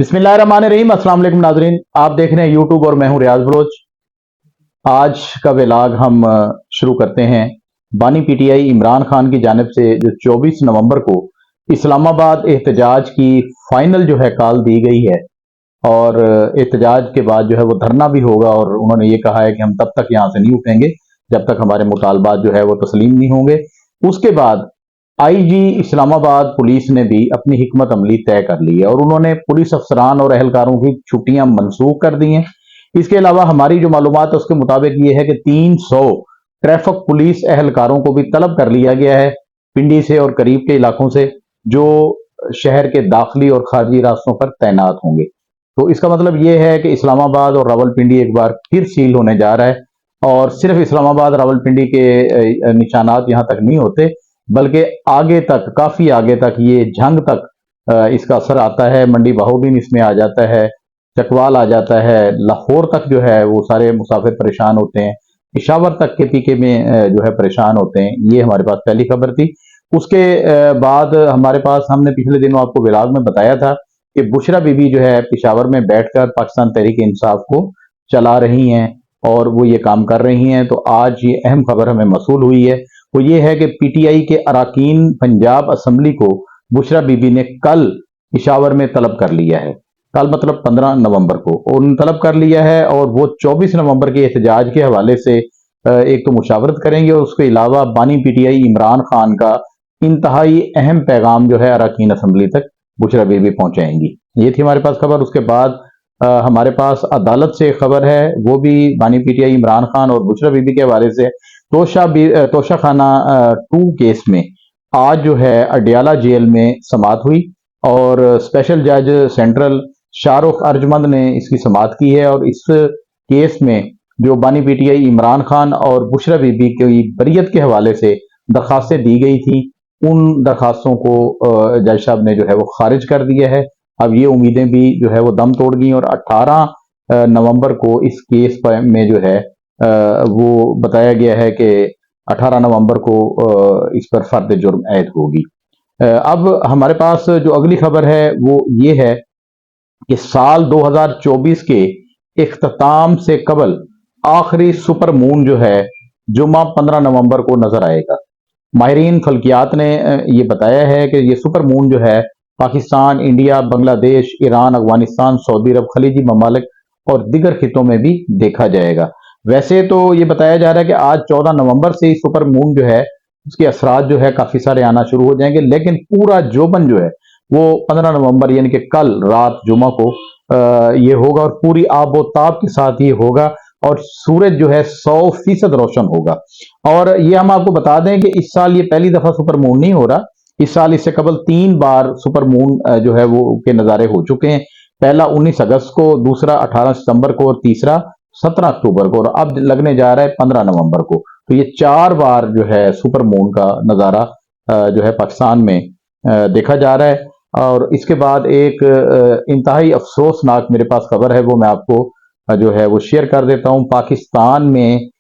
बिस्मिल्लाहिर्रहमानिर्रहीम। अस्सलाम वालेकुम नाजरीन, आप देख रहे हैं यूट्यूब और मैं हूं रियाज बलोच। आज का व्लॉग हम शुरू करते हैं। बानी पीटीआई इमरान खान की जानिब से जो 24 नवंबर को इस्लामाबाद एहतजाज की फाइनल जो है कॉल दी गई है और एहतजाज के बाद जो है वो धरना भी होगा और उन्होंने ये कहा है कि हम तब तक यहाँ से नहीं उठेंगे जब तक हमारे मुतालबात जो है वो तस्लीम नहीं होंगे। उसके बाद आईजी इस्लामाबाद पुलिस ने भी अपनी हिकमत अमली तय कर ली है और उन्होंने पुलिस अफसरान और अहलकारों की छुट्टियां मनसूख कर दी हैं। इसके अलावा हमारी जो मालूमात है उसके मुताबिक ये है कि 300 ट्रैफिक पुलिस अहलकारों को भी तलब कर लिया गया है पिंडी से और करीब के इलाकों से, जो शहर के दाखिली और खारजी रास्तों पर तैनात होंगे। तो इसका मतलब ये है कि इस्लामाबाद और रावलपिंडी एक बार फिर सील होने जा रहा है और सिर्फ इस्लामाबाद रावलपिंडी के निशानात यहाँ तक नहीं होते बल्कि आगे तक, काफी आगे तक, ये झंग तक इसका असर आता है। मंडी बहाउद्दीन इसमें आ जाता है, चकवाल आ जाता है, लाहौर तक जो है वो सारे मुसाफिर परेशान होते हैं, पेशावर तक के पीके में जो है परेशान होते हैं। ये हमारे पास पहली खबर थी। उसके बाद हमारे पास, हमने पिछले दिनों आपको व्लॉग में बताया था कि बुशरा बीबी जो है पेशावर में बैठकर पाकिस्तान तहरीक इंसाफ को चला रही हैं और वो ये काम कर रही हैं। तो आज ये अहम खबर हमें मसूल हुई है, वो ये है कि पीटीआई के अराकीन पंजाब असम्बली को बुशरा बीबी ने कल पेशावर में तलब कर लिया है। कल मतलब 15 नवंबर को उन्होंने तलब कर लिया है और वो 24 नवंबर के एहतजाज के हवाले से एक तो मुशावरत करेंगे और उसके अलावा बानी पीटीआई इमरान खान का इंतहाई अहम पैगाम जो है अराकीन असम्बली तक बुशरा बीबी पहुंचाएंगी। ये थी हमारे पास खबर। उसके बाद हमारे पास अदालत से खबर है, वो भी बानी पीटीआई इमरान खान और बुशरा बीबी के हवाले से। तोशा खाना 2 केस में आज जो है अडियाला जेल में समाअत हुई और स्पेशल जज सेंट्रल शाहरुख अर्जमंद ने इसकी समाअत की है और इस केस में जो बानी पीटीआई इमरान खान और बुशरा बीबी की बरीयत के हवाले से दरखास्तें दी गई थी, उन दरखास्तों को जज साहब ने जो है वो खारिज कर दिया है। अब ये उम्मीदें भी जो है वो दम तोड़ गई और 18 नवंबर को इस केस में जो है वो बताया गया है कि 18 नवंबर को इस पर फर्द जुर्म ऐद होगी। अब हमारे पास जो अगली खबर है वो ये है कि साल 2024 के इख्तिताम से कबल आखिरी सुपर मून जो है जुमा 15 नवंबर को नजर आएगा। माहिरीन फल्कियात ने ये बताया है कि ये सुपर मून जो है Pakistan, India, Bangladesh, Iran, Afghanistan, Saudi Arab, खलीजी ममालिक और दीगर खितों में भी देखा जाएगा। वैसे तो ये बताया जा रहा है कि आज 14 नवंबर से ही सुपर मून जो है उसके असरात जो है काफी सारे आना शुरू हो जाएंगे, लेकिन पूरा जोबन जो है वो 15 नवंबर यानी कि कल रात जुमा को ये होगा और पूरी आबोताब के साथ ये होगा और सूरज जो है 100% रोशन होगा। और ये हम आपको बता दें कि इस साल ये पहली दफा सुपर मून नहीं हो रहा। इस साल इससे कबल 3 बार सुपर मून जो है वो के नजारे हो चुके हैं। पहला 19 अगस्त को, दूसरा 18 सितंबर को और तीसरा 17 अक्टूबर को, और अब लगने जा रहा है 15 नवंबर को। तो ये 4 बार जो है सुपर मून का नजारा जो है पाकिस्तान में देखा जा रहा है। और इसके बाद एक इंतहाई अफसोसनाक मेरे पास खबर है, वो मैं आपको जो है वो शेयर कर देता हूं। पाकिस्तान में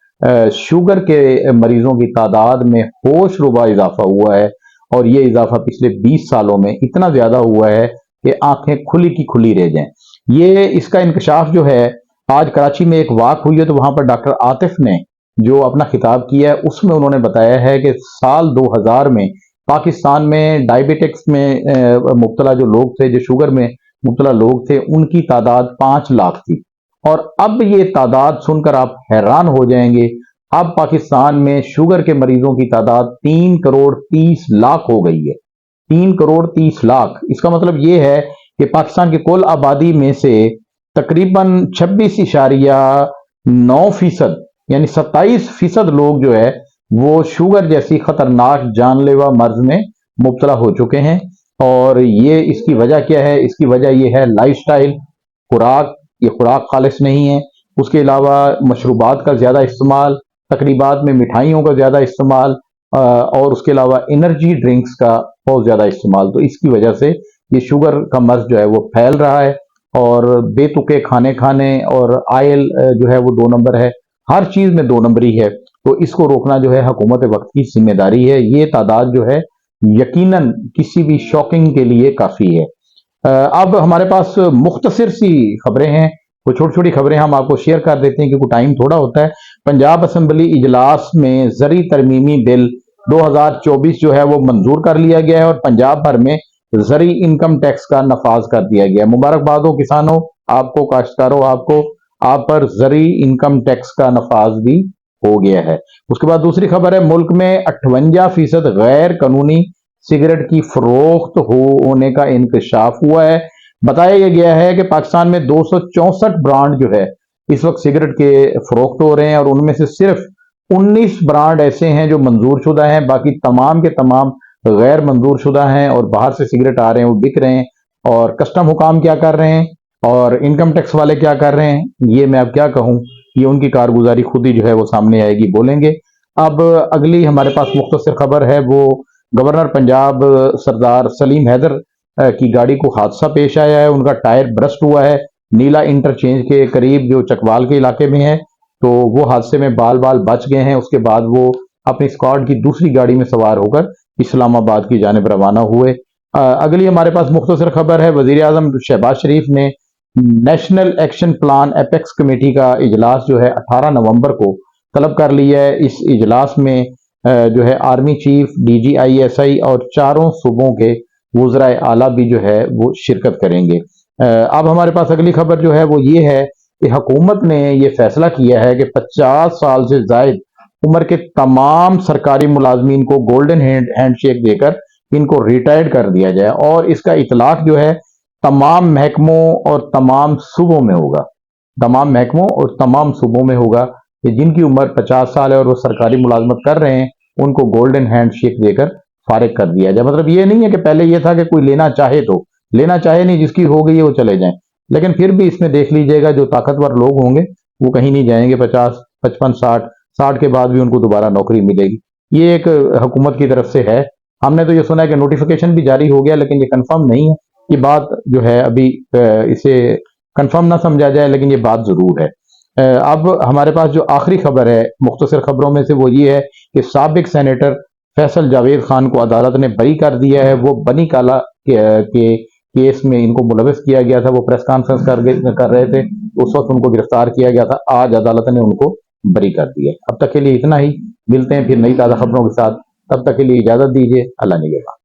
शुगर के मरीजों की तादाद में होशरुबा इजाफा हुआ है और ये इजाफा पिछले 20 सालों में इतना ज्यादा हुआ है कि आंखें खुली की खुली रह जाएं। ये इसका इंकशाफ जो है आज कराची में एक वाक हुई है, तो वहां पर डॉक्टर आतिफ ने जो अपना खिताब किया है उसमें उन्होंने बताया है कि साल 2000 में पाकिस्तान में डायबिटिक्स में मुब्तला जो लोग थे, जो शुगर में मुब्तला लोग थे, उनकी तादाद 5 लाख थी और अब ये तादाद सुनकर आप हैरान हो जाएंगे। अब पाकिस्तान में शुगर के मरीजों की तादाद 3 करोड़ 30 लाख हो गई है। 3 करोड़ 30 लाख, इसका मतलब ये है कि पाकिस्तान की कुल आबादी में से तकरीबन 26.9% यानी 27% लोग जो है वो शुगर जैसी खतरनाक जानलेवा मर्ज में मुब्तला हो चुके हैं। और ये इसकी वजह क्या है? इसकी वजह ये है लाइफस्टाइल, खुराक, ये खुराक खालिस नहीं है। उसके अलावा मशरूबात का ज्यादा इस्तेमाल, तकरीबात में मिठाइयों का ज्यादा इस्तेमाल और उसके अलावा एनर्जी ड्रिंक्स का बहुत ज्यादा इस्तेमाल। तो इसकी वजह से ये शुगर का मर्ज जो है वो फैल रहा है और बेतुके खाने खाने और आयल जो है वो 2 नंबर है, हर चीज में 2 नंबरी है। तो इसको रोकना जो है हुकूमत वक्त की जिम्मेदारी है। ये तादाद जो है यकीनन किसी भी शॉकिंग के लिए काफी है। اب ہمارے پاس مختصر سی خبریں ہیں، وہ چھوٹی چھوٹی خبریں ہم آپ کو شیئر کر دیتے ہیں کیونکہ ٹائم تھوڑا ہوتا ہے۔ پنجاب اسمبلی اجلاس میں زرعی ترمیمی بل 2024 جو ہے وہ منظور کر لیا گیا ہے اور پنجاب بھر میں زرعی انکم ٹیکس کا نفاذ کر دیا گیا ہے۔ مبارکباد ہو کسانوں، آپ کو، کاشتکاروں، آپ پر زرعی انکم ٹیکس کا نفاذ بھی ہو گیا ہے۔ اس کے بعد دوسری خبر ہے، ملک میں 58% غیر قانونی سگریٹ کی فروخت ہونے کا انکشاف ہوا ہے۔ بتایا یہ گیا ہے کہ پاکستان میں 264 برانڈ جو ہے اس وقت سگریٹ کے فروخت ہو رہے ہیں اور ان میں سے صرف 19 برانڈ ایسے ہیں جو منظور شدہ ہیں، باقی تمام کے تمام غیر منظور شدہ ہیں اور باہر سے سگریٹ آ رہے ہیں، وہ بک رہے ہیں۔ اور کسٹم حکام کیا کر رہے ہیں اور انکم ٹیکس والے کیا کر رہے ہیں، یہ میں اب کیا کہوں، یہ ان کی کارگزاری خود ہی جو ہے وہ سامنے آئے گی، بولیں گے۔ اب اگلی ہمارے پاس مختصر خبر ہے، وہ گورنر پنجاب سردار سلیم حیدر کی گاڑی کو حادثہ پیش آیا ہے، ان کا ٹائر برسٹ ہوا ہے نیلا انٹرچینج کے قریب جو چکوال کے علاقے میں ہے، تو وہ حادثے میں بال بچ گئے ہیں۔ اس کے بعد وہ اپنی اسکواڈ کی دوسری گاڑی میں سوار ہو کر اسلام آباد کی جانب روانہ ہوئے۔ اگلی ہمارے پاس مختصر خبر ہے، وزیر اعظم شہباز شریف نے national action plan apex committee کا اجلاس جو ہے 18 نومبر کو طلب کر لیا ہے۔ اس اجلاس میں جو ہے آرمی چیف، DGI/SI اور چاروں صوبوں کے وزرائے اعلیٰ بھی جو ہے وہ شرکت کریں گے۔ اب ہمارے پاس اگلی خبر جو ہے وہ یہ ہے کہ حکومت نے یہ فیصلہ کیا ہے کہ 50 سال سے زائد عمر کے تمام سرکاری ملازمین کو گولڈن ہینڈ شیک دے کر ان کو ریٹائرڈ کر دیا جائے اور اس کا اطلاق جو ہے تمام محکموں اور تمام صوبوں میں ہوگا، تمام محکموں اور تمام صوبوں میں ہوگا کہ جن کی عمر 50 سال ہے اور وہ سرکاری ملازمت کر رہے ہیں ان کو گولڈن ہینڈ شیک دے کر فارغ کر دیا جائے۔ مطلب یہ نہیں ہے کہ پہلے یہ تھا کہ کوئی لینا چاہے تو لینا چاہے نہیں، جس کی ہو گئی ہے وہ چلے جائیں، لیکن پھر بھی اس میں دیکھ لیجئے گا جو طاقتور لوگ ہوں گے وہ کہیں نہیں جائیں گے، 50 55 60 کے بعد بھی ان کو دوبارہ نوکری ملے گی۔ یہ ایک حکومت کی طرف سے ہے۔ ہم نے تو یہ سنا ہے کہ نوٹیفیکیشن بھی جاری ہو گیا، لیکن یہ کنفرم نہیں ہے، یہ بات جو ہے ابھی اسے کنفرم نہ سمجھا جائے، لیکن یہ بات ضرور ہے۔ اب ہمارے پاس جو آخری خبر ہے مختصر خبروں میں سے وہ یہ ہے کہ سابق سینیٹر فیصل جاوید خان کو عدالت نے بری کر دیا ہے۔ وہ بنی کالا کے کیس میں ان کو ملوث کیا گیا تھا، وہ پریس کانفرنس کر رہے تھے، اس وقت ان کو گرفتار کیا گیا تھا، آج عدالت نے ان کو بری کر دیا۔ اب تک کے لیے اتنا ہی، ملتے ہیں پھر نئی تازہ خبروں کے ساتھ، تب تک کے لیے اجازت دیجیے، اللہ نگہبان۔